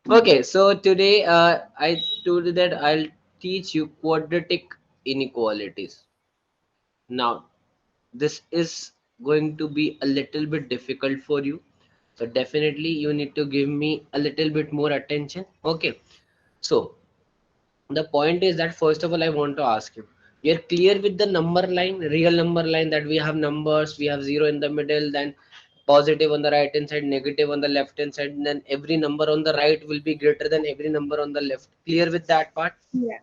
Okay, so today I told you that I'll teach you quadratic inequalities. Now, this is going to be a little bit difficult for you. So definitely you need to give me a little bit more attention. Okay, so the point is that first of all, I want to ask you, you're clear with the number line, real number line, that we have numbers, we have zero in the middle, then positive on the right hand side, negative on the left hand side, and then every number on the right will be greater than every number on the left. Clear with that part? Yeah.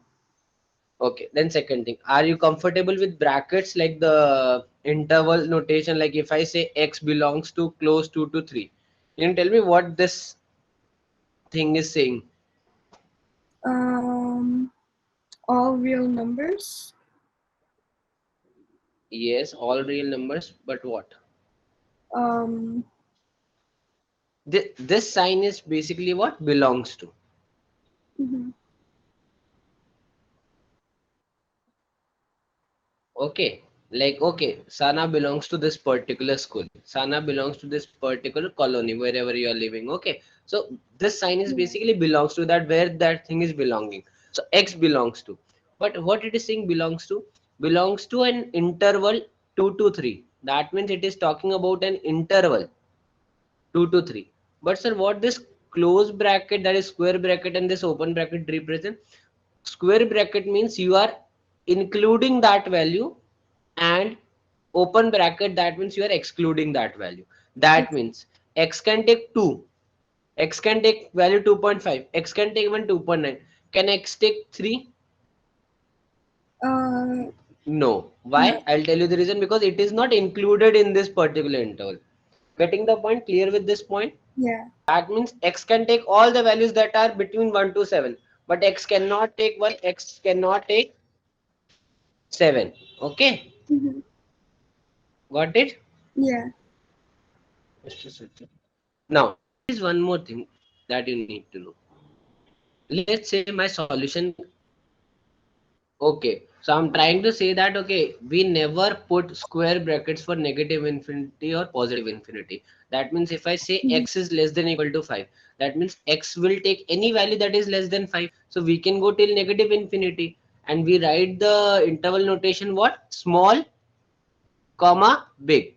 Okay, then second thing, are you comfortable with brackets like the interval notation? Like if I say x belongs to close 2 to 3, you can tell me what this thing is saying? Um, all real numbers. Yes, all real numbers, but what? Um, This sign is basically what belongs to. mhm. Okay, like okay, Sana belongs to this particular school. Sana belongs to this particular colony wherever you are living. Okay, so this sign is Yeah. basically belongs to that where that thing is belonging. So X belongs to. But what it is saying belongs to an interval 2 to 3. That means it is talking about an interval 2 to 3. But sir, what this close bracket, that is square bracket, and this open bracket represent? Square bracket means you are including that value, and open bracket, that means you are excluding that value. That Okay. means x can take 2, x can take value 2.5, x can take even 2.9. Can x take 3? Uh, No. no. Why? I'll tell you the reason, because it is not included in this particular interval. Getting the point? Clear with this point? Yeah. That means x can take all the values that are between 1 to 7, but x cannot take 1, x cannot take 7. Okay, Hmm. got it? Yeah. Now, there is one more thing that you need to know. Let's say my solution. Okay, so I'm trying to say that okay, we never put square brackets for negative infinity or positive infinity. That means if I say Hmm. x is less than or equal to 5, that means x will take any value that is less than 5. So we can go till negative infinity, and we write the interval notation what? Small, comma, big.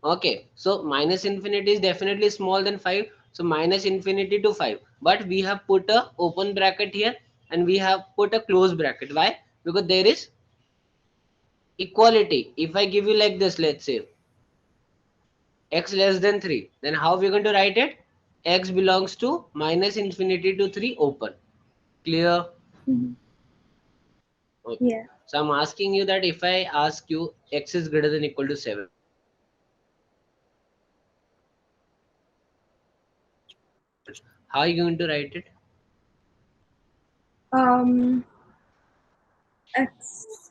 Okay, so minus infinity is definitely small than 5. So minus infinity to 5. But we have put a open bracket here, and we have put a close bracket. Why? Because there is equality. If I give you like this, let's say x less than 3, then how we are going to write it? X belongs to minus infinity to 3 open. Clear? Hmm. Okay. Yeah. So I'm asking you that if I ask you x is greater than or equal to 7, how are you going to write it? Um, X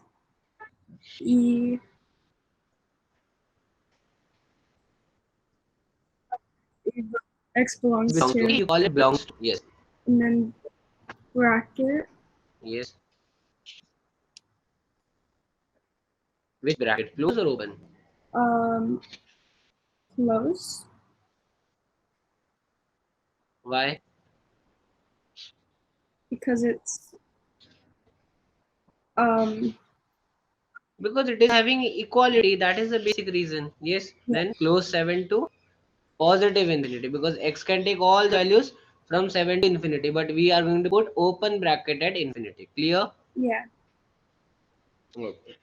E X X belongs belongs to. to, Okay, you call it belongs to. Yes. and then bracket. Yes. Which bracket? Close or open? Um, close Why? because it's um Because it is having equality. That is the basic reason. Yes. yeah. Then close 7 to positive infinity, because x can take all the values from 7 to infinity. But we are going to put open bracket at infinity. Clear? Yeah. Okay.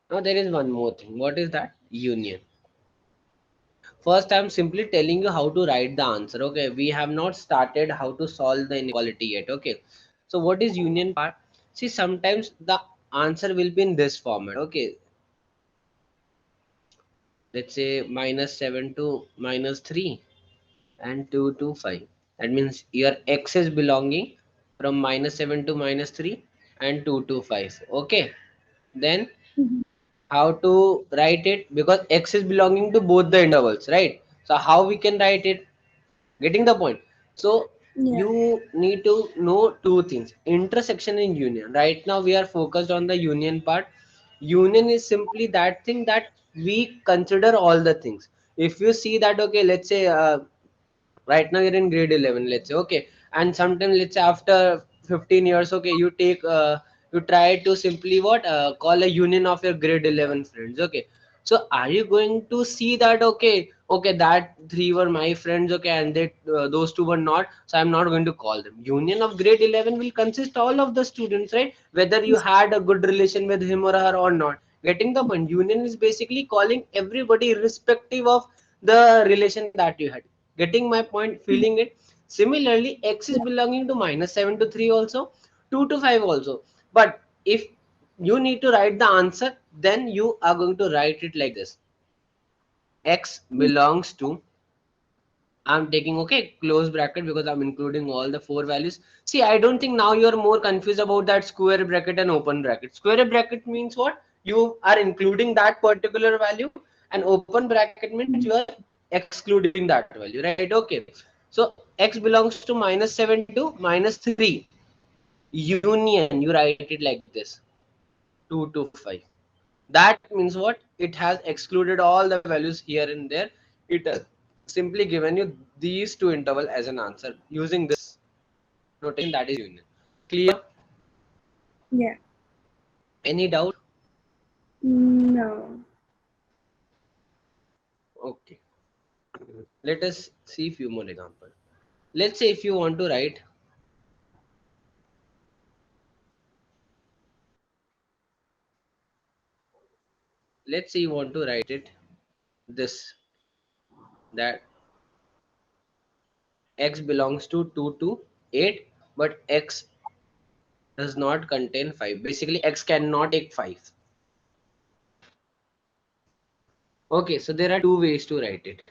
Now there is one more thing. What is that? Union. First, I'm simply telling you how to write the answer. Okay. We have not started how to solve the inequality yet. Okay. So what is union part? See, sometimes the answer will be in this format. Okay. Let's say minus 7 to minus 3 and 2 to 5. That means your x is belonging from minus 7 to minus 3 and 2 to 5. Okay. Then Hmm. how to write it? Because x is belonging to both the intervals, right? So how we can write it? Getting the point? So Yeah. you need to know two things: intersection and union. Right now we are focused on the union part. Union is simply that thing that we consider all the things. If you see that, okay, let's say Right now you're in grade 11, let's say, okay, and sometimes let's say after 15 years, okay, you take you try to simply what call a union of your grade 11 friends, okay. So are you going to see that, okay, that three were my friends, okay, and they those two were not, so I'm not going to call them. Union of grade 11 will consist all of the students, right, whether you Yes. had a good relation with him or her or not. Getting the point? Union is basically calling everybody irrespective of the relation that you had. Getting my point? Mhm. Feeling it? Similarly, x is Yeah. belonging to minus 7 to 3 also, 2 to 5 also. But if you need to write the answer, then you are going to write it like this: x Yes. belongs to, I'm taking, okay, close bracket because I'm including all the four values. See, I don't think now you're more confused about that square bracket and open bracket. Square bracket means what? You are including that particular value, and open bracket means you Mhm. are excluding that value, right? Okay. So x belongs to minus 7 to minus 3. Union, you write it like this: 2 to 5. That means what? It has excluded all the values here and there. It has simply given you these two interval as an answer using this notation, that is union. Clear? Yeah. Any doubt? No. Okay. Let us see few more examples. Let's say if you want to write, let's say you want to write it this, that x belongs to 2 to 8, but x does not contain 5. Basically, x cannot take 5. Okay, so there are two ways to write it.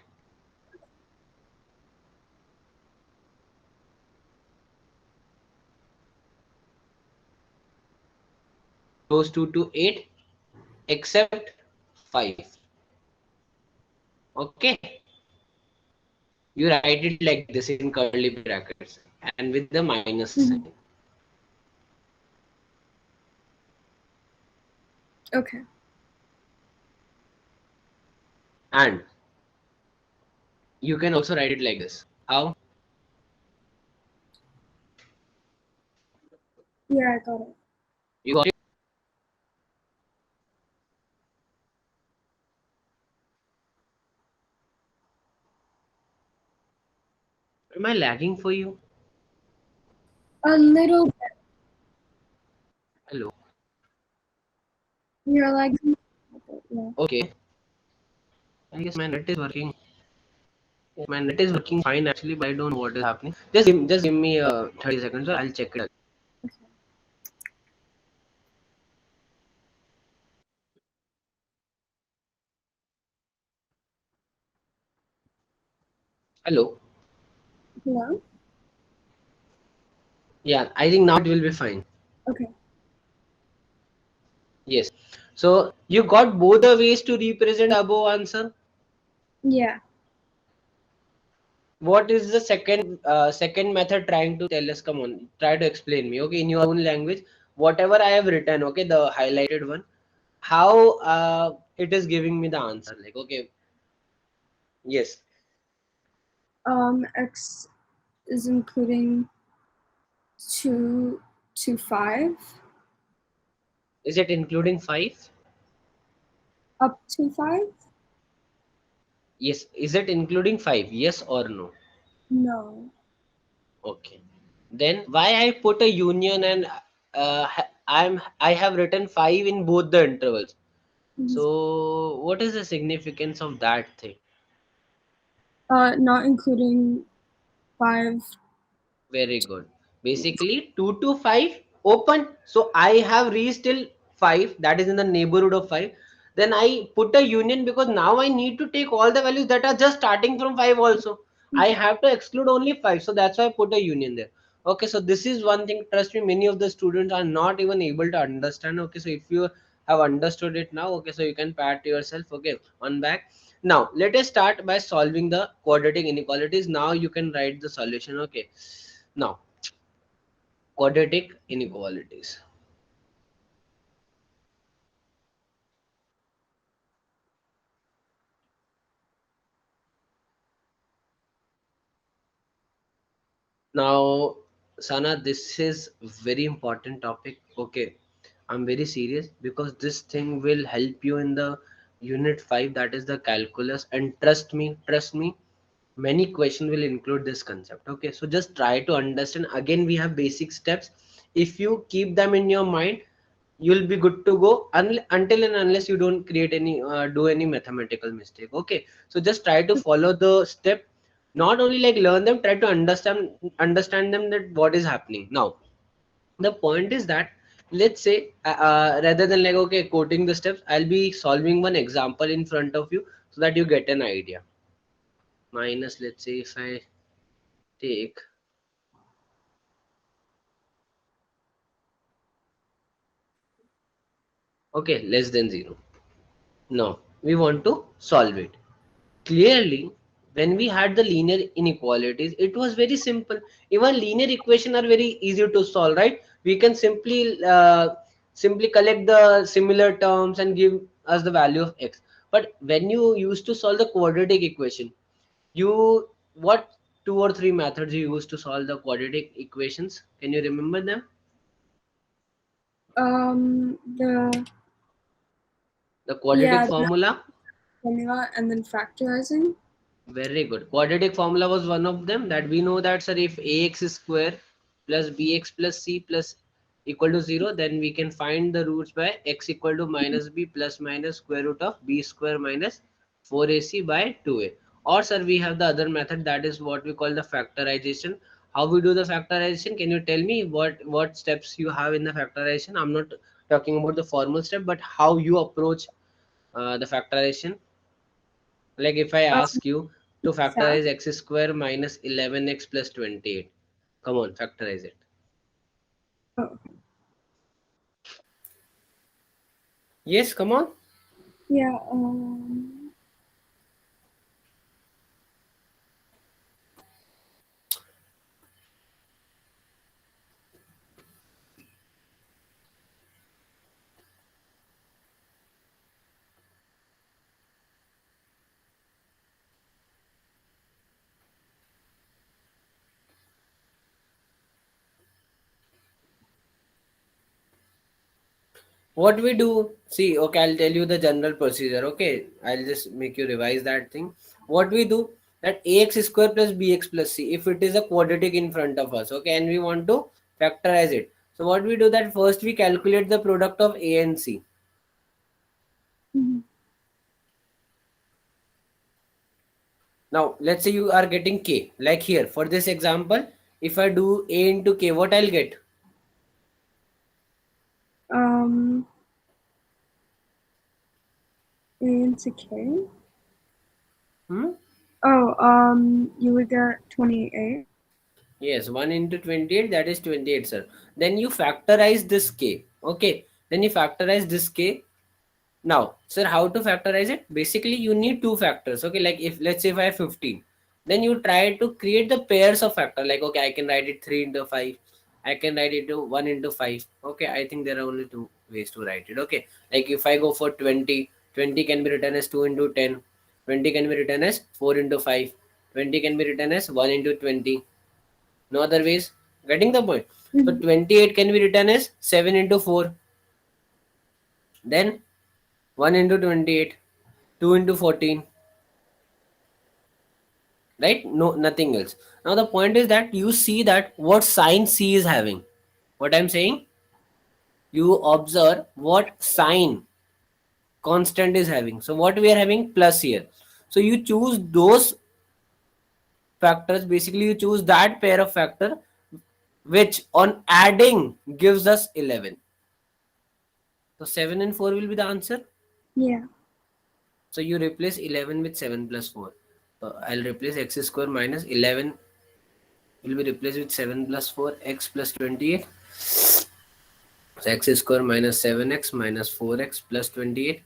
Close 2 to 8 except 5. Okay, you write it like this in curly brackets and with the minus sign. Mhm. Okay. And you can also write it like this. How? Yeah, I got it. You got it? Am I lagging for you? A little. Hello. You're like. Yeah. Okay. I guess my net is working. My net is working fine actually, but I don't know what is happening. Just give me 30 seconds, or I'll check it. Okay. Hello. Hello. Yeah, I think now it will be fine. Okay. Yes. So you got both the ways to represent the above answer. Yeah. What is the second method trying to tell us? Come on, try to explain me. Okay, in your own language, whatever I have written. Okay, the highlighted one. How it is giving me the answer? Like, okay, yes. X is including 2 to 5. Is it including 5? Up to 5. Yes. Is it including 5? Yes or no? No. Okay. Then why I put a union, and I have written 5 in both the intervals. Mhm. So what is the significance of that thing? Not including 5. Very good. Basically, 2 to 5 open. So I have reached till 5, that is in the neighborhood of 5. Then I put a union because now I need to take all the values that are just starting from 5 also. I have to exclude only 5. So that's why I put a union there. Okay, so this is one thing. Trust me, many of the students are not even able to understand. Okay, so if you have understood it now, okay, so you can pat yourself, okay, on back. Now, let us start by solving the quadratic inequalities. Now you can write the solution, okay. Now, quadratic inequalities. Now, Sana, this is very important topic. Okay, I'm very serious because this thing will help you in the unit 5, that is the calculus, and trust me, many question will include this concept. Okay, so just try to understand. Again, we have basic steps. If you keep them in your mind, you'll be good to go until and unless you don't create any do any mathematical mistake. Okay, so just try to follow the step, not only like learn them, try to understand them, that what is happening. Now the point is that, let's say rather than like okay quoting the steps, I'll be solving one example in front of you so that you get an idea. Minus, let's say if I take, okay, less than 0. Now we want to solve it. Clearly, when we had the linear inequalities, it was very simple. Even linear equation are very easy to solve, right? We can simply collect the similar terms and give us the value of x. But when you used to solve the quadratic equation, you what two or three methods you used to solve the quadratic equations? Can you remember them? The The quadratic yeah, the formula. formula and then factorizing. Very good. Quadratic formula was one of them, that we know that sir, if ax square plus bx plus c plus equal to 0, then we can find the roots by x equal to minus b plus minus square root of b square minus 4ac by 2a. Or sir, we have the other method, that is what we call the factorization. How we do the factorization? Can you tell me what steps you have in the factorization? I'm not talking about the formal step, but how you approach the factorization. Like if I Um, ask you to fact. factorize x square minus 11x plus 28. Come on, factorize it. Oh, Yes, come on. yeah. What we do, see, okay, I'll tell you the general procedure. Okay, I'll just make you revise that thing. What we do, that ax square plus bx plus c, if it is a quadratic in front of us, okay, and we want to factorize it. So what we do, that first we calculate the product of a and c. Mhm. Now let's say you are getting k, like here for this example, if I do a into k, what I'll get? Um, into K. Hmm? Oh, you would get 28. Yes, 1 into 28, that is 28, sir. Then you factorize this k. Okay. Then you factorize this k. Now, sir, how to factorize it? Basically, you need two factors. Okay. Like if, let's say if I have 15, then you try to create the pairs of factor. Like, okay, I can write it 3 into 5. I can write it to 1 into 5. Okay. I think there are only two ways to write it. Okay. Like if I go for 20, 20 can be written as 2 into 10. 20 can be written as 4 into 5. 20 can be written as 1 into 20. No other ways. Getting the point? So Mhm. 28 can be written as 7 into 4. Then 1 into 28. 2 into 14. Right? No, nothing else. Now the point is that you see that what sign C is having. What I'm saying? You observe what sign constant is having. So what we are having? Plus here. So you choose those factors. Basically you choose that pair of factor which on adding gives us 11. So 7 and 4 will be the answer. Yeah. So you replace 11 with 7 plus 4. I'll replace x square minus 11 will be replaced with 7 plus 4 x plus 28. So x square minus 7x minus 4x plus 28.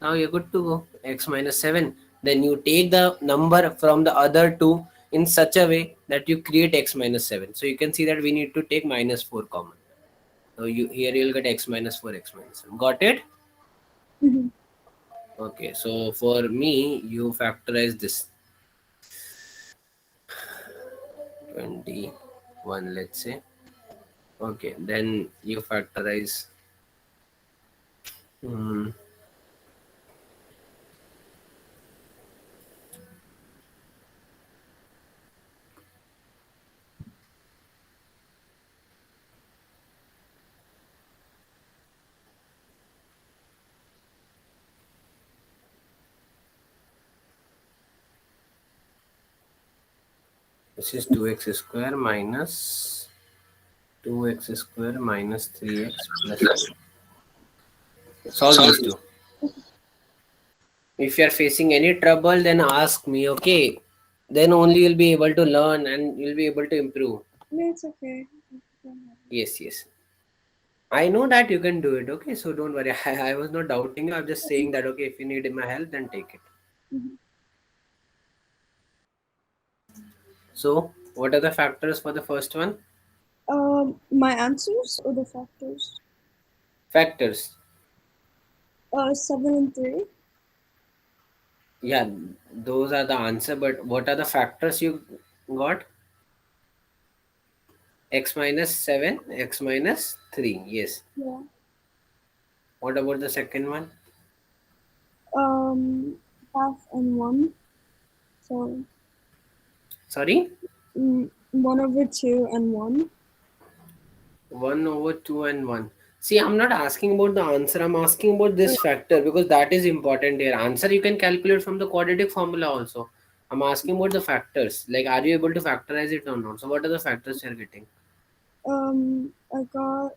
Now you're good to go. X minus 7. Then you take the number from the other two in such a way that you create x minus 7. So you can see that we need to take minus 4 common. So you here you'll get x minus 4 x minus 7. Got it? Mhm. Okay. So for me, you factorize this 20. 1, let's say. Okay, then you factorize. Hmm, this is 2x square minus 2x square minus 3x plus 10. Solve these two. If you are facing any trouble, then ask me, okay? Then only you'll be able to learn and you'll be able to improve. No, it's okay. Yes, yes. I know that you can do it, okay? So don't worry. I was not doubting you. I'm just saying that, okay, if you need my help, then take it. Mhm. So, what are the factors for the first one? My answers or the factors? Factors. 7 and 3. Yeah, those are the answer, but what are the factors you got? X minus 7, x minus 3. Yes. Yeah. What about the second one? Half and 1. So, Sorry? 1/2 and 1. 1 over 2 and 1. See, I'm not asking about the answer. I'm asking about Uh, this factor because that is important here. Answer you can calculate from the quadratic formula also. I'm asking about the factors. Like, are you able to factorize it or not? So, what are the factors you're getting? I got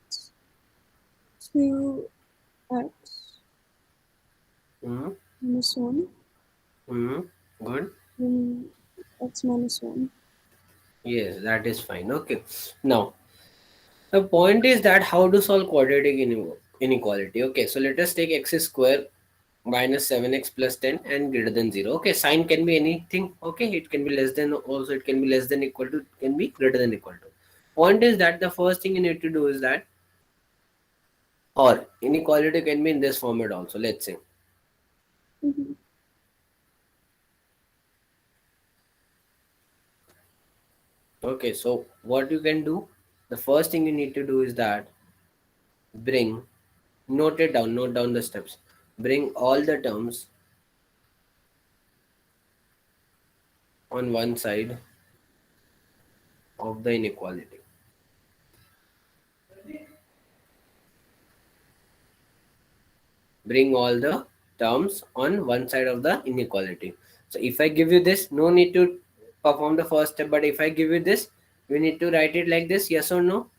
2x Hmm. minus 1 Hmm. Good. and x minus 1. Yes, that is fine. Okay. Now, the point is that how to solve quadratic inequality. Okay, so let us take x square minus 7x plus 10 and greater than 0. Okay, sign can be anything. Okay, it can be less than, also it can be less than equal to, it can be greater than equal to. Point is that the first thing you need to do is that, or inequality can be in this format also. Let's say, Mm-hmm. okay, so what you can do, the first thing you need to do is that bring, note it down, note down the steps. Bring all the terms on one side of the inequality. Bring all the terms on one side of the inequality. So if I give you this, no need to perform the first step, but if I give you this, you need to write it like this, yes or no.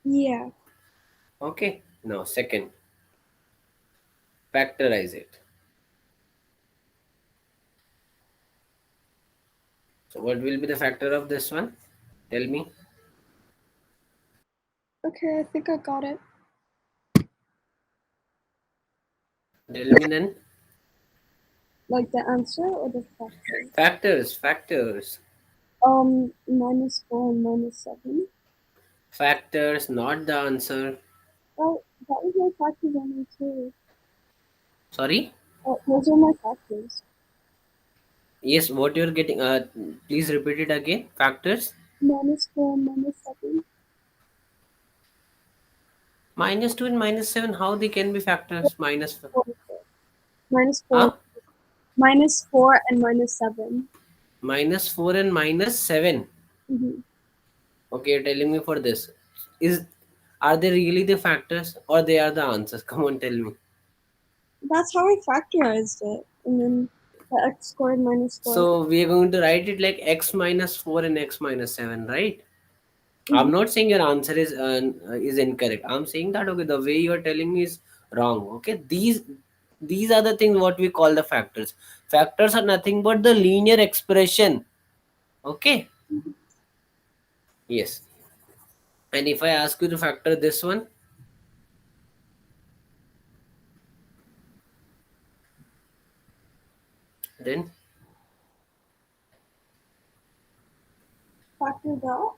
Yeah. Okay, now second, factorize it. So what will be the factor of this one? Tell me. Okay, I think I got it. Tell me then. Like the answer or the factor? Factors. -4 and -7. Factors, not the answer. Oh, that was my factors on there too. Sorry. Those are my factors. Yes, what you're getting, please repeat it again. Factors. -4 and -7. Minus 2 and minus 7, how they can be factors? -4. Huh? -4 and -7. Minus 4 and minus 7. Mm-hmm. Okay, you're telling me for this. Is Are they really the factors or they are the answers? Come on, tell me. That's how I factorized it. And then the x squared minus 4. So we are going to write it like x minus 4 and x minus 7, right? Mm-hmm. I'm not saying your answer is incorrect. I'm saying that okay, the way you are telling me is wrong. Okay, these are the things what we call the factors. Factors are nothing but the linear expression. Okay. Yes. And if I ask you to factor this one, then Factor that.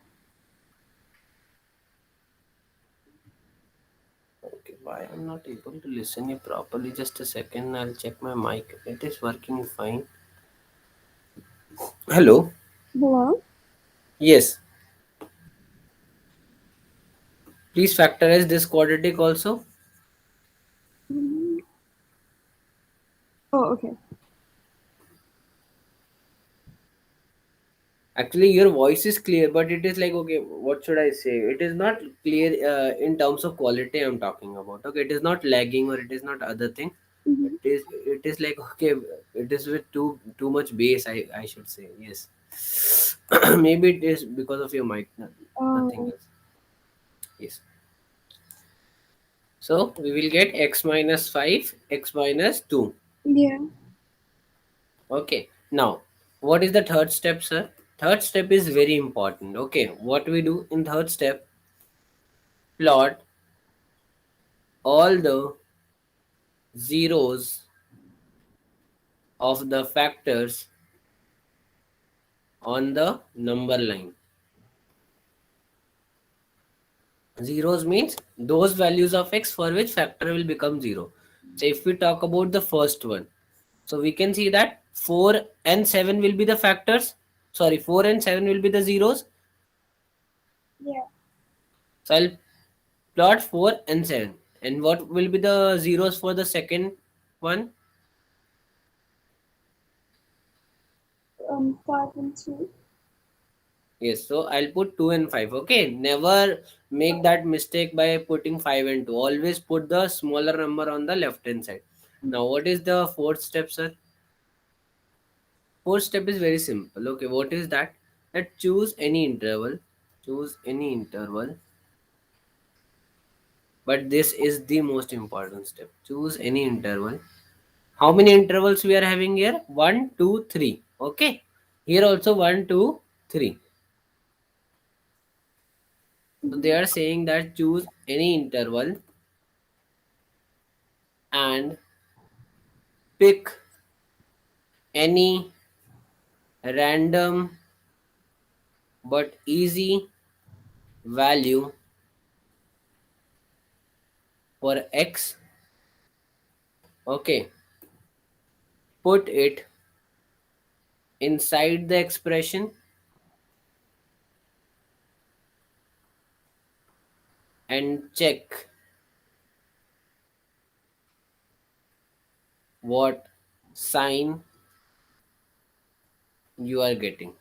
okay, why I'm not able to listen you properly? Just a second, I'll check my mic. It is working fine. Hello. Hello? Yes, please factorize this quadratic also. Mhm. Oh, okay. Actually, your voice is clear, but it is like, okay, what should I say? It is not clear in terms of quality I'm talking about. Okay, it is not lagging or it is not other thing. Hmm. It is like, okay, it is with too much bass. I should say yes. Maybe it is because of your mic, nothing Um, else. Yes. So we will get x minus 5, x minus 2. yeah, Okay. Now, what is the third step, sir? Third step is very important. Okay. What we do in third step, plot all the zeros of the factors on the number line. Zeros means those values of x for which factor will become 0. So if we talk about the first one, so we can see that 4 and 7 will be the factors. Sorry, 4 and 7 will be the zeros. yeah. So I'll plot 4 and 7. And what will be the zeros for the second one? 5 and 2. Yes, so I'll put 2 and 5. Okay, never make that mistake by putting 5 and 2. Always put the smaller number on the left hand side. Now, what is the fourth step, sir? Fourth step is very simple. Okay, what is that? That choose any interval. Choose any interval. But this is the most important step. Choose any interval. How many intervals we are having here? One, 2, 3. Okay. Here also 1, 2, 3. So they Mm-hmm. are saying that choose any interval and pick any random but easy value for x. Okay. Put it inside the expression and check what sign you are getting.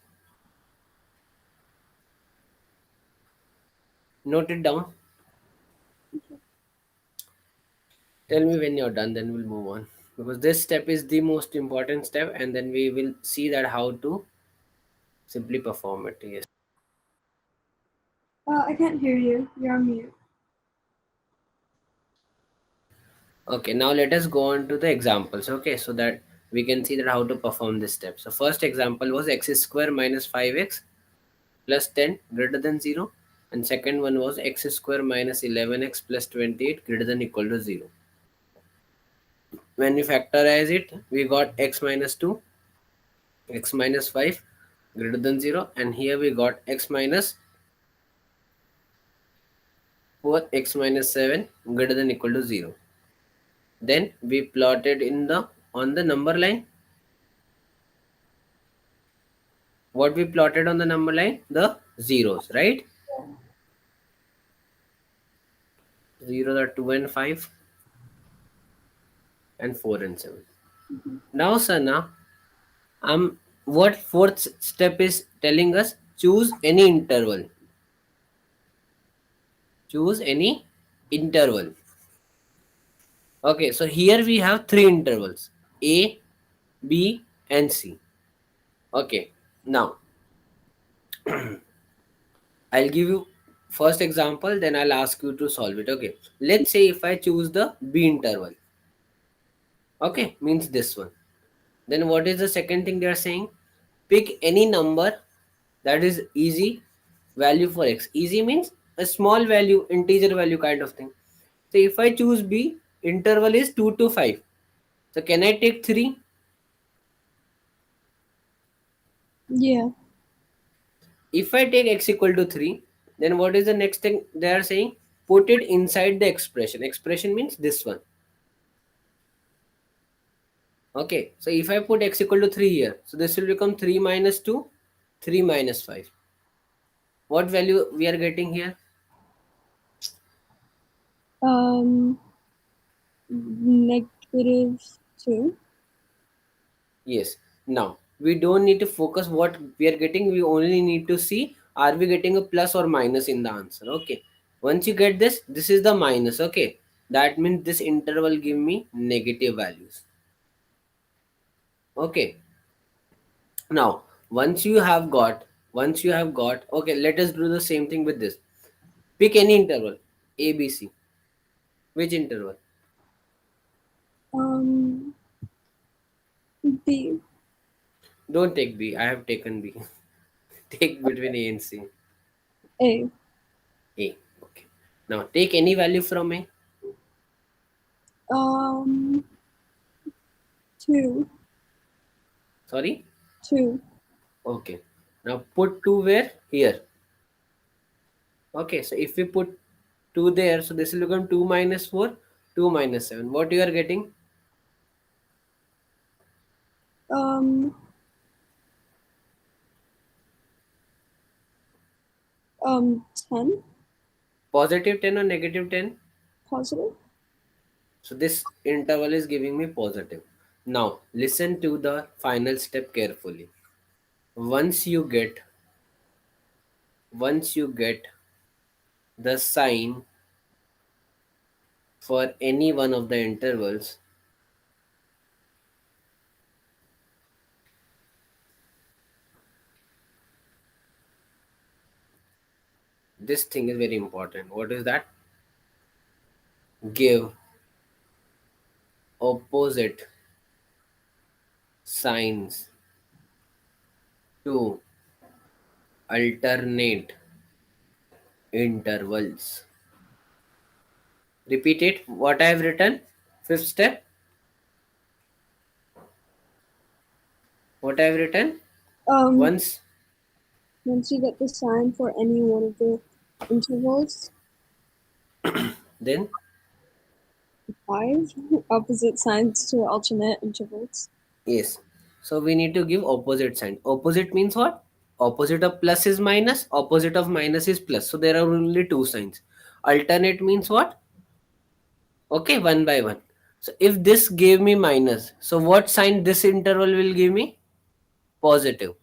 Note it down. Tell me when you're done, then we'll move on. Because this step is the most important step, and then we will see that how to simply perform it. Yes. I can't hear you. You're on mute. Okay, now let us go on to the examples. Okay, so that we can see that how to perform this step. So first example was x square minus 5x plus 10 greater than 0. And second one was x square minus 11x plus 28 greater than equal to 0. When we factorize it, we got x minus 2, x minus 5 greater than 0, and here we got x minus 4, x minus 7 greater than equal to 0. Then we plotted in the on the number line. What we plotted on the number line? The zeros, right? Zeros are 2 and 5 and 4 and 7. Mm-hmm. Now, Sana, what fourth step is telling us? Choose any interval. Choose any interval. Okay, so here we have three intervals: A, B, and C. Okay, now I'll give you first example, then I'll ask you to solve it. Okay, let's say if I choose the B interval. Okay, means this one. Then what is the second thing they are saying? Pick any number that is easy value for x. Easy means a small value, integer value kind of thing. So if I choose B, interval is 2 to 5. So can I take 3? Yeah. If I take x equal to 3, then what is the next thing they are saying? Put it inside the expression. Expression means this one. Okay, so if I put x equal to 3 here, so this will become 3 minus 2. 3 minus 5. What value we are getting here? Um, -2. Yes. Now, we don't need to focus what we are getting. We only need to see are we getting a plus or minus in the answer. Okay. Once you get this, this is the minus. Okay. That means this interval give me negative values. Okay. Now, okay, let us do the same thing with this. Pick any interval, A, B, C. Which interval? Um, B. Don't take B. I have taken B. Take between A and C. A. A. Okay. Now take any value from A. Um, 2. Sorry. 2. Okay. Now put 2 where? Here. Okay. So if we put 2 there, so this will become 2 minus 4, 2 minus 7. What you are getting? Um, 10. Positive 10 or negative 10? Positive. So this interval is giving me positive. Now listen to the final step carefully. Once you get once you get the sign for any one of the intervals, this thing is very important. What is that? Give opposite signs to alternate intervals. Repeat it. What I have written. Fifth step. What I have written. Um, Once. once you get the sign for any one of the intervals, Then. 5 opposite signs to alternate intervals. Yes. So we need to give opposite sign. Opposite means what? Opposite of plus is minus. Opposite of minus is plus. So there are only two signs. Alternate means what? Okay, one by one. So if this gave me minus, so what sign this interval will give me? Positive.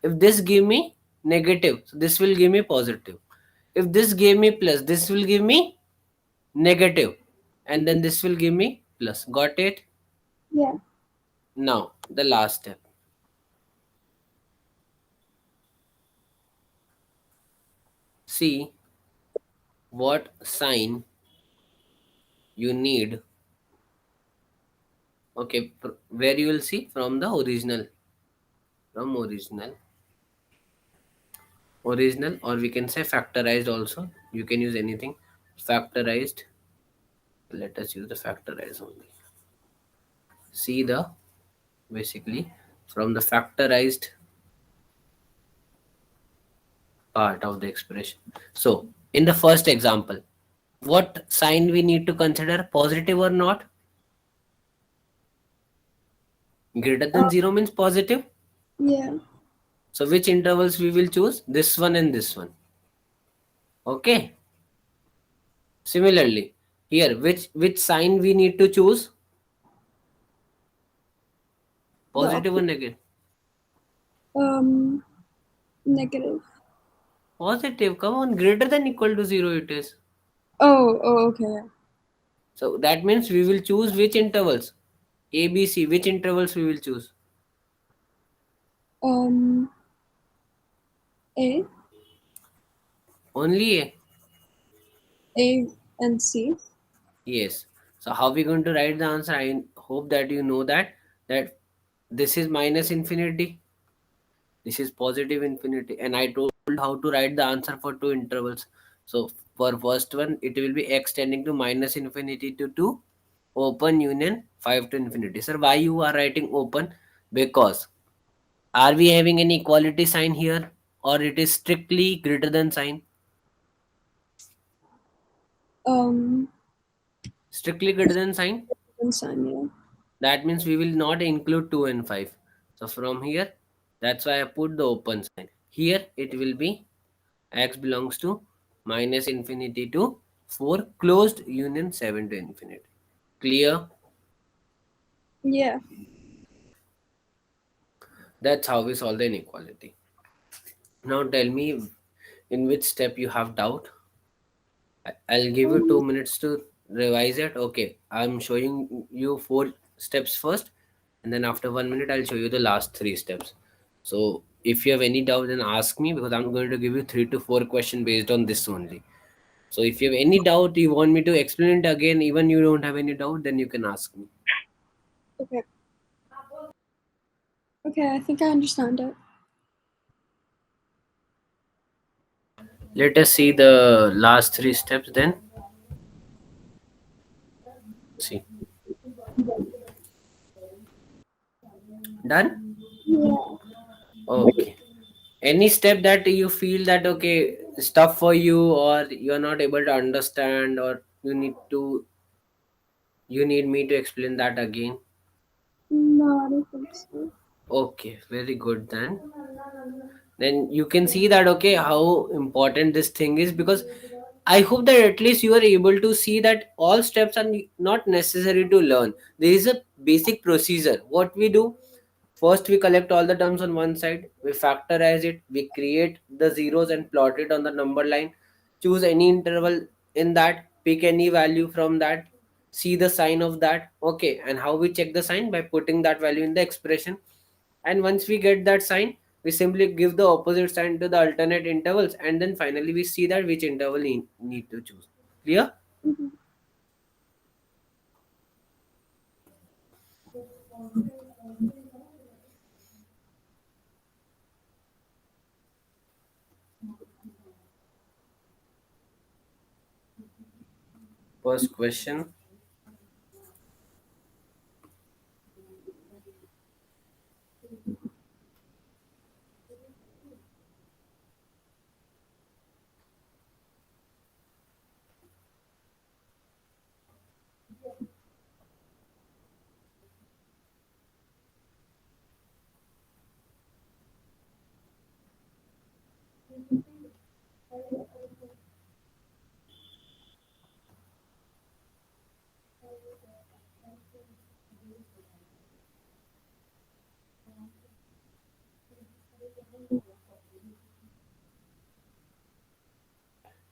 If this give me negative, so this will give me positive. If this gave me plus, this will give me negative. And then this will give me plus. Got it? Yeah. Now, the last step. See what sign you need. Okay, where you will see from the original. From original, or we can say factorized also. You can use anything. Factorized. Let us use the factorized only. See the basically from the factorized part of the expression. So in the first example, what sign we need to consider? Positive or not? Greater Uh, than 0 means positive. yeah. So which intervals we will choose? This one and this one. Okay. Similarly, here which sign we need to choose? The Positive or negative? um negative. Positive. Come on, greater than equal to 0 it is. Oh, okay. Yeah. So that means we will choose which intervals? A, B, C. Which intervals we will choose? Um, A, Only A. A, and C. Yes. So how we going to write the answer? I hope that you know that this is minus infinity, this is positive infinity, and I told how to write the answer for two intervals. So for first one, it will be x tending to minus infinity to 2, open union 5 to infinity. Sir, why you are writing open? Because are we having any equality sign here, or it is strictly greater than sign? Um, Strictly greater than sign. and sign. Yeah. That means we will not include 2 and 5. So from here, that's why I put the open sign. Here it will be x belongs to minus infinity to 4 closed union 7 to infinity. Clear? Yeah. That's how we solve the inequality. Now tell me in which step you have doubt. I'll give you Um, 2 minutes to revise it. Okay, I'm showing you 4 steps first, and then after 1 minute, I'll show you the last 3 steps. So if you have any doubt, then ask me because I'm going to give you 3 to 4 questions based on this only. So if you have any doubt, you want me to explain it again, even you don't have any doubt, then you can ask me. okay. Okay, I think I understand it. Let us see the last 3 steps then. See. Done? Yeah. Okay. Any step that you feel that okay, it's tough for you or you're not able to understand or you need me to explain that again. No, I don't think so. Okay, very good then you can see that okay how important this thing is because I hope that at least you are able to see that all steps are not necessary to learn. There is a basic procedure what we do. First, we collect all the terms on one side, we factorize it, we create the zeros and plot it on the number line, choose any interval in that, pick any value from that, see the sign of that. Okay, and how we check the sign? By putting that value in the expression. And once we get that sign, we simply give the opposite sign to the alternate intervals, and then finally we see that which interval need to choose. Clear? Mhm. First question.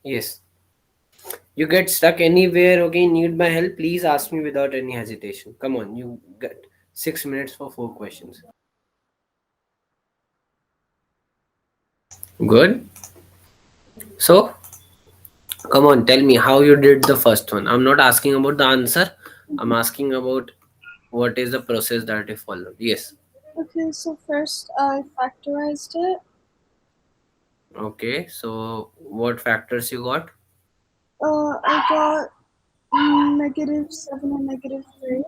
Yes. You get stuck anywhere, okay, need my help, please ask me without any hesitation. Come on, you get 6 minutes for 4 questions. Good. So, come on, tell me how you did the first one. I'm not asking about the answer, I'm asking about what is the process that you followed. Yes. Okay, so first I factorized it. Okay, so what factors you got? I got -7 and -3.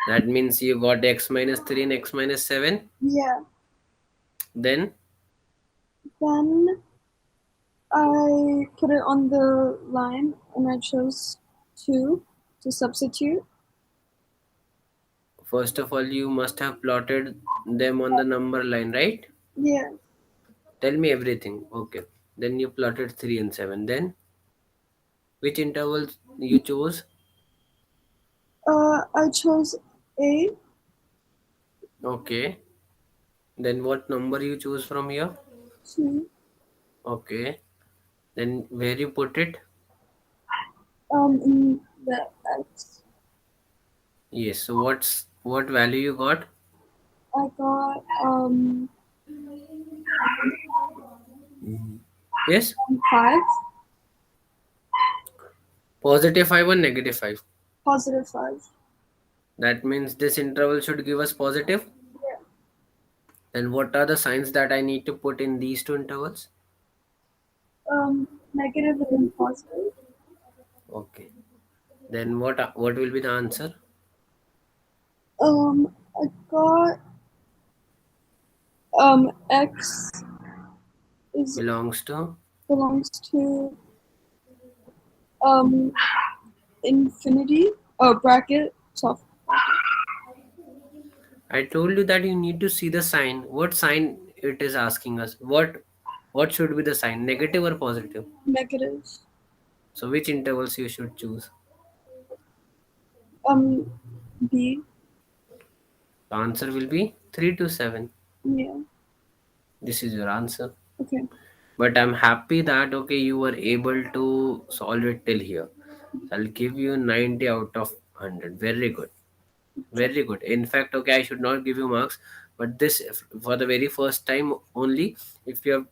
That means you got x minus 3 and x minus 7. Yeah. Then, Then I put it on the line and I chose 2 to substitute. first of all, you must have plotted them on the number line, right? Yeah. Tell me everything. Okay. Then you plotted 3 and 7. Then which intervals you chose? I chose A, Okay. Then what number you choose from here? 2, Okay. Then where you put it? in the X. Yes. So what value you got? I got Yes. 5, Positive 5 or negative 5. +5. That means this interval should give us positive. Yeah. Then what are the signs that I need to put in these two intervals? Negative and then positive. Okay. Then what will be the answer? I got X is Belongs to. belongs to um infinity. Oh, bracket. Soft. I told you that you need to see the sign. What sign it is asking us what should be the sign, negative or positive? Negative. So which intervals you should choose? B. The answer will be 3 to 7. Yeah. This is your answer. Okay. But I'm happy that okay you were able to solve it till here. So I'll give you 90 out of 100. Very good. Very good. In fact, okay, I should not give you marks, but this for the very first time only, if you have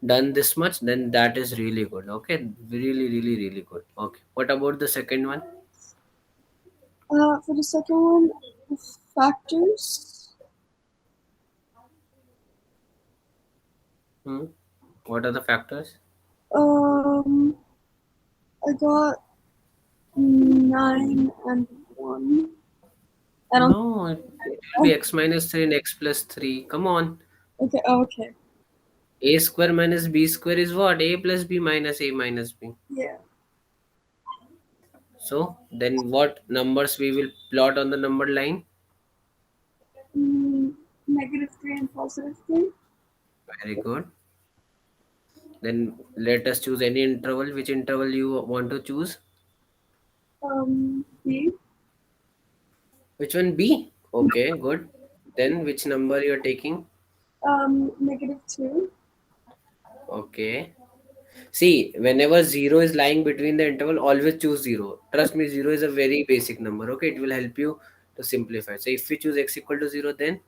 done this much, then that is really good. Okay, really, really, really good. Okay. What about the second one? For the second one, factors. Hmm? What are the factors? Um, I got 9 and 1. I don't. No, it will be x minus 3 and x plus 3. Come on. Okay. Oh, okay. A square minus b square is what? A plus b minus a minus b. Yeah. So then what numbers we will plot on the number line? -3 and +3. Very good. Then let us choose any interval. Which interval you want to choose? B. Which one? B. Okay, good. Then which number you are taking? -2. Okay. See, whenever 0 is lying between the interval, always choose 0. Trust me, 0 is a very basic number. Okay, it will help you to simplify. So if we choose x equal to 0, then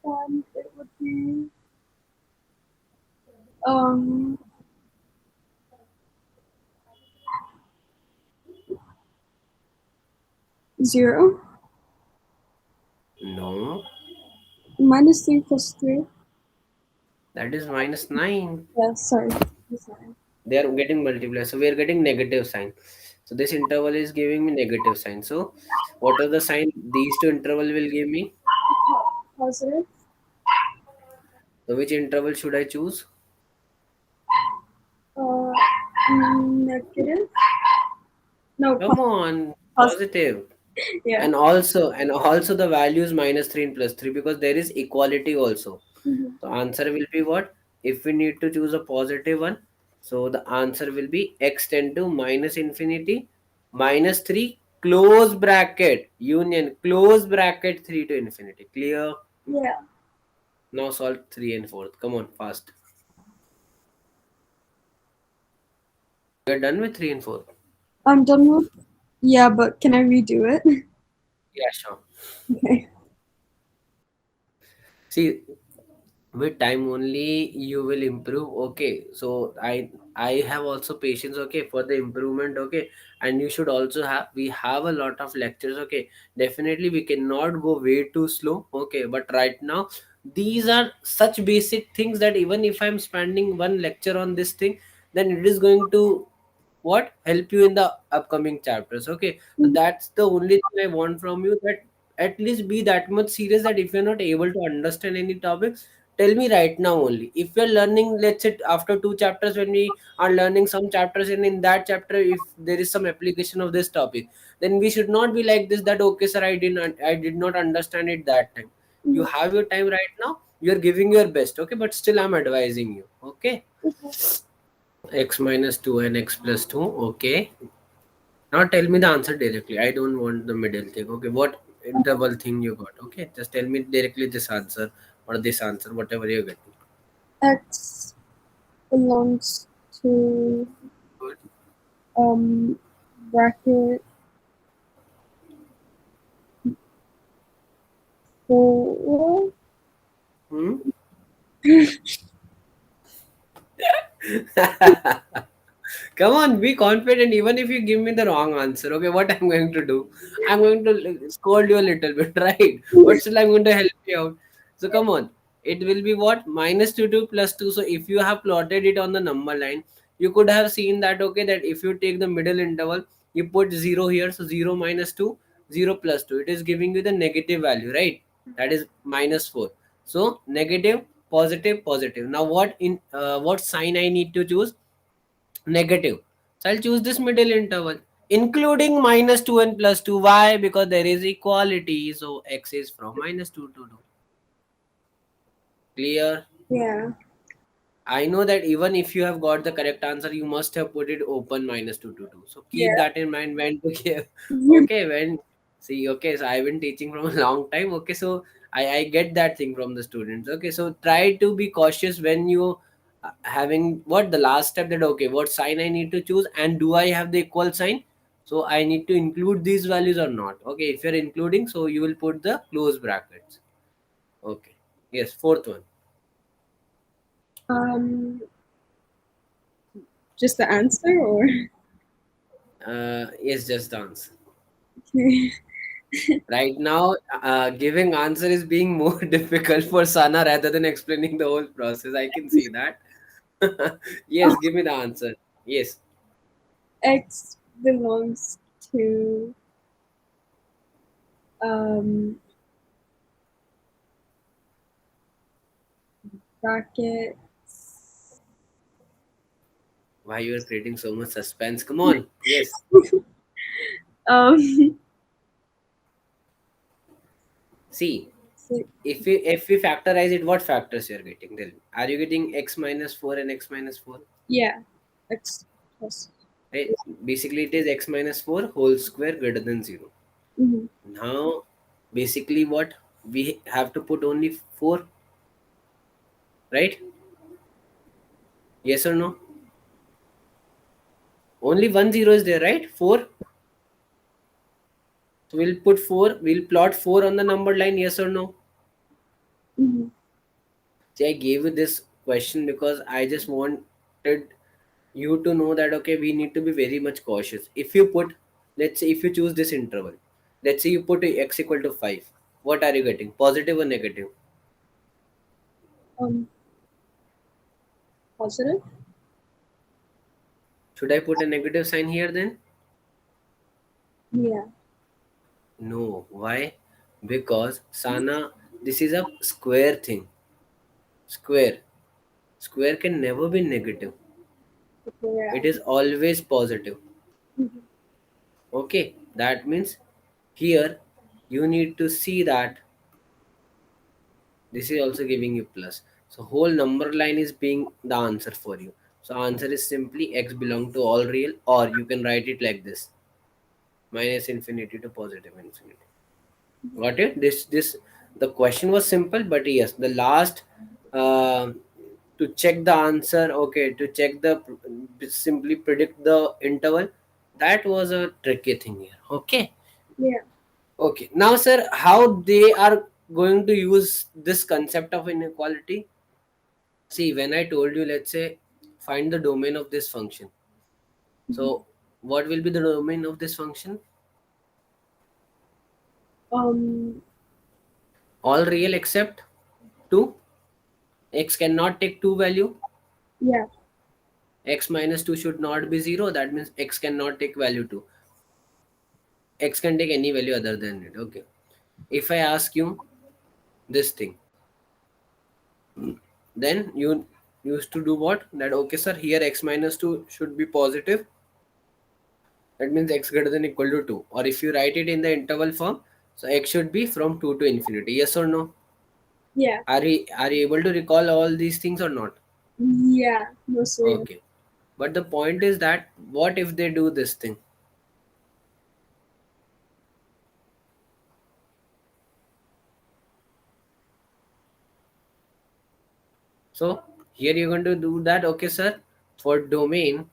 It would be um 0. no, -3 + 3. that is minus 9. Yeah. Sorry. Sorry. They are getting multiplied. So we are getting negative sign. So this interval is giving me negative sign. So what are the sign these two interval will give me? Positive. So which interval should I choose? Uh, Negative. No. Come on, Positive. positive. Yeah. And also the value is minus 3 and plus 3 because there is equality also. Mhm. So answer will be what? If we need to choose a positive one, so the answer will be x tend to minus infinity minus 3 close bracket union close bracket 3 to infinity. Clear? Yeah. Now solve 3 and 4. Come on, fast. You're done with 3 and 4. I'm done with. Yeah, but can I redo it? Yeah, sure. Okay. See, with time only you will improve. Okay, so I have also patience, okay, for the improvement. Okay, and you should also have, we have a lot of lectures. Okay, definitely we cannot go way too slow. Okay, but right now these are such basic things that even if I'm spending one lecture on this thing, then it is going to what help you in the upcoming chapters. Okay, so Mhm. that's the only thing I want from you, that at least be that much serious that if you're not able to understand any topic, tell me right now only. If we're learning, let's say after two chapters, when we are learning some chapters, and in that chapter if there is some application of this topic, then we should not be like this, that okay sir, I did not understand it that time. You Mhm. have your time right now, you're giving your best. Okay, but still I'm advising you. Okay, Okay. x minus 2 and x plus 2. Okay, now tell me the answer directly. I don't want the middle thing. Okay, what interval thing you got? Okay, just tell me directly this answer or this answer, whatever you're getting. X belongs to Good. um bracket 4. Hmm? Come on, be confident. Even if you give me the wrong answer, okay, what I'm going to do? I'm going to scold you a little bit, right? But still, I'm going to help you out. So come on, it will be what? Minus 2 plus 2. So if you have plotted it on the number line, you could have seen that, okay, that if you take the middle interval, you put 0 here. So 0 minus 2, 0 plus 2. It is giving you the negative value, right? That is minus 4. So negative, positive, positive. Now what sign I need to choose? Negative. So I'll choose this middle interval, including minus 2 and plus 2. Why? Because there is equality. So x is from minus 2 to 2. Clear? Yeah. I know that even if you have got the correct answer, you must have put it open minus 2 to 2. So keep Yeah. that in mind when to give. Okay, when see, okay, so I've been teaching from a long time. Okay, so I get that thing from the students. Okay, so try to be cautious when you having what the last step that okay, what sign I need to choose and do I have the equal sign? So I need to include these values or not. Okay, if you're including, so you will put the close brackets. Okay, yes, fourth one. Um, just the answer, or Yes, just dance. okay. Right now, giving answer is being more difficult for Sana rather than explaining the whole process. I can see that. Yes, give me the answer. Yes. X belongs to um bracket. Why you are creating so much suspense? Come on. Yes. Um, See, six, if we factorize it, what factors you are getting? Then are you getting x minus 4 and x minus 4? yeah, X plus. Right? Basically, it is x minus 4 whole square greater than 0. Mm-hmm. Now, basically, what we have to put only 4, right? Yes or no? Only one zero is there, right? 4. So we'll put 4, we'll plot 4 on the number line, yes or no? Mm-hmm. See, I gave you this question because I just wanted you to know that okay, we need to be very much cautious. If you put, let's say, if you choose this interval, let's say you put x equal to 5, what are you getting? Positive or negative? Um, Positive. Should I put a negative sign here then? Yeah. No. Why? Because Sana, this is a square thing. Square. Square can never be negative. Okay, yeah. It is always positive. Mm-hmm. Okay, that means here you need to see that this is also giving you plus. So whole number line is being the answer for you. So answer is simply x belong to all real, or you can write it like this, minus infinity to positive infinity. Got it? This the question was simple, but yes, the last uh, to check the answer, okay, to check the simply predict the interval, that was a tricky thing here. Okay. Yeah. Okay, now, sir, how they are going to use this concept of inequality? See, when I told you, let's say, find the domain of this function. Mm-hmm. So, what will be the domain of this function? Um, All real except 2. X cannot take 2 value. yeah. X minus 2 should not be 0. That means X cannot take value 2. X can take any value other than it. Okay. If I ask you this thing, then you used to do what? That okay, sir, here X minus 2 should be positive. That means x greater than equal to 2. Or if you write it in the interval form, so x should be from 2 to infinity. Yes or no? Yeah. Are you able to recall all these things or not? Yeah. Mostly. Okay. But the point is that what if they do this thing? So here you're going to do that, okay, sir. For domain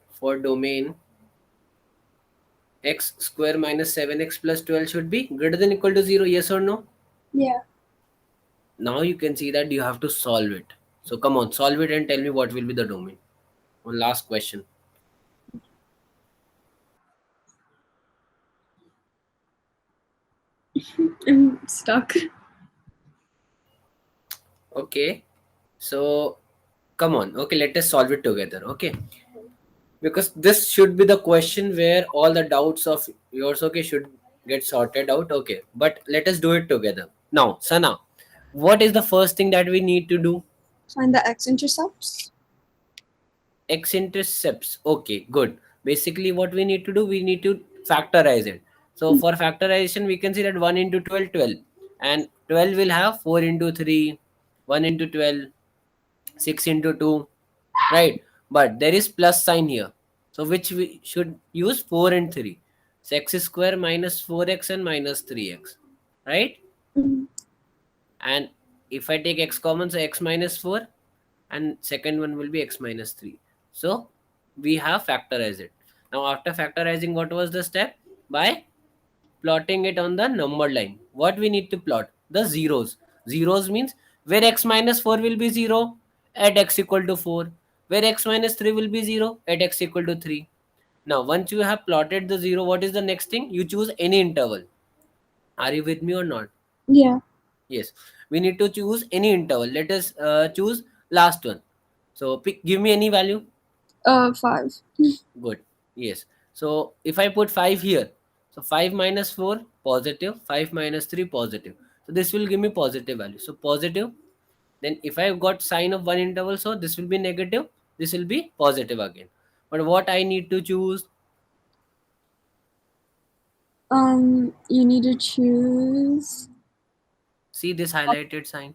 x square minus 7x plus 12 should be greater than equal to 0. Yes or no? Yeah. Now you can see that you have to solve it. So come on, solve it and tell me what will be the domain. One last question. I'm stuck. Okay. So come on. Okay, let us solve it together. Okay. Because this should be the question where all the doubts of yours, okay, should get sorted out. Okay. But let us do it together. Now, Sana, what is the first thing that we need to do? Find the x-intercepts. X intercepts. Okay, good. Basically, what we need to do, we need to factorize it. So for factorization, we can see that 1 into 12, 12. And 12 will have 4 into 3. 1 into 12, 6 into 2, right? But there is plus sign here. So which we should use? 4 and 3. So x square minus 4x and minus 3x, right? Mm-hmm. And if I take x common, so x minus 4, and second one will be x minus 3. So we have factorized it. Now after factorizing, what was the step? By plotting it on the number line. What we need to plot? The zeros. Zeros means where x minus 4 will be 0 at x equal to 4, where x minus 3 will be 0 at x equal to 3. Now once you have plotted the 0, what is the next thing? You choose any interval. Are you with me or not? Yeah. Yes, we need to choose any interval. Let us choose last one. So give me any value. 5. Good. Yes. So if I put 5 here, so 5 minus 4 positive, 5 minus 3 positive. So this will give me positive value. So positive. Then if I got sign of one interval, so this will be negative. This will be positive again. But what I need to choose? You need to choose See this highlighted sign?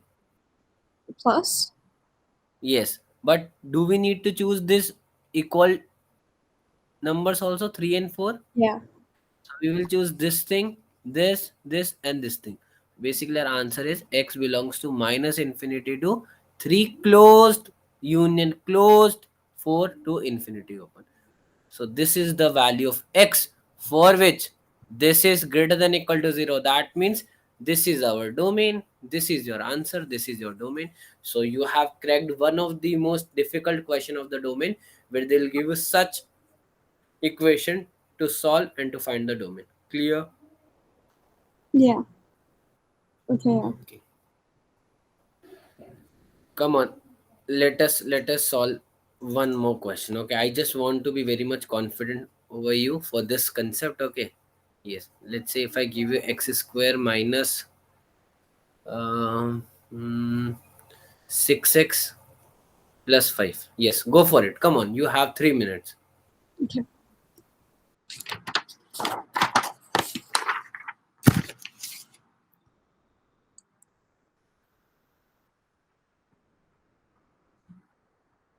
plus. Yes. But do we need to choose this equal numbers also, 3 and 4? Yeah. So we will choose this thing, this, and this thing. Basically, our answer is x belongs to minus infinity to 3 closed union closed, 4 to infinity open. So this is the value of x for which this is greater than equal to 0. That means this is our domain. This is your answer. This is your domain. So you have cracked one of the most difficult question of the domain, where they'll give you such equation to solve and to find the domain. Clear? Yeah. Okay. Okay. Come on. Let us solve one more question. Okay. I just want to be very much confident over you for this concept. Okay. Yes. Let's say if I give you x square minus um, mm, 6x plus 5. Yes. Go for it. Come on. You have 3 minutes. Okay.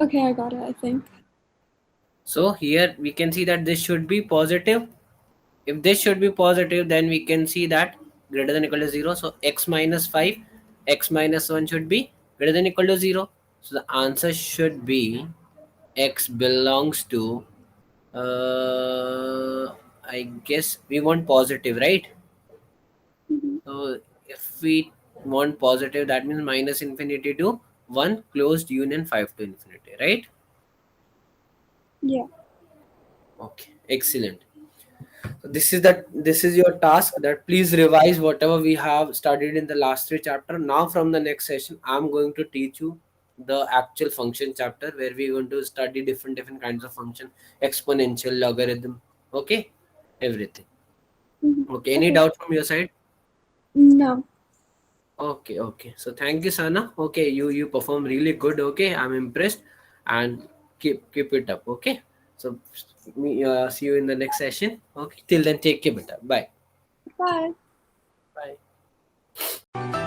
Okay, I got it, I think. So here we can see that this should be positive. If this should be positive, then we can see that greater than equal to 0. So x minus 5, x minus 1 should be greater than equal to 0. So the answer should be x belongs to, I guess we want positive, right? Mm-hmm. So if we want positive, that means minus infinity to 1 closed union 5 to infinity, right? Yeah. Okay, excellent. This is your task, that please revise whatever we have studied in the last three chapter. Now from the next session, I'm going to teach you the actual function chapter, where we're going to study different kinds of function, exponential, logarithm. Okay, everything. Mm-hmm. Okay, any Okay. doubt from your side? No. Okay, so thank you, Sana. Okay, you perform really good. Okay, I'm impressed, and keep it up. Okay, so see you in the next session. Okay, till then, take care, better. Bye. Bye. Bye.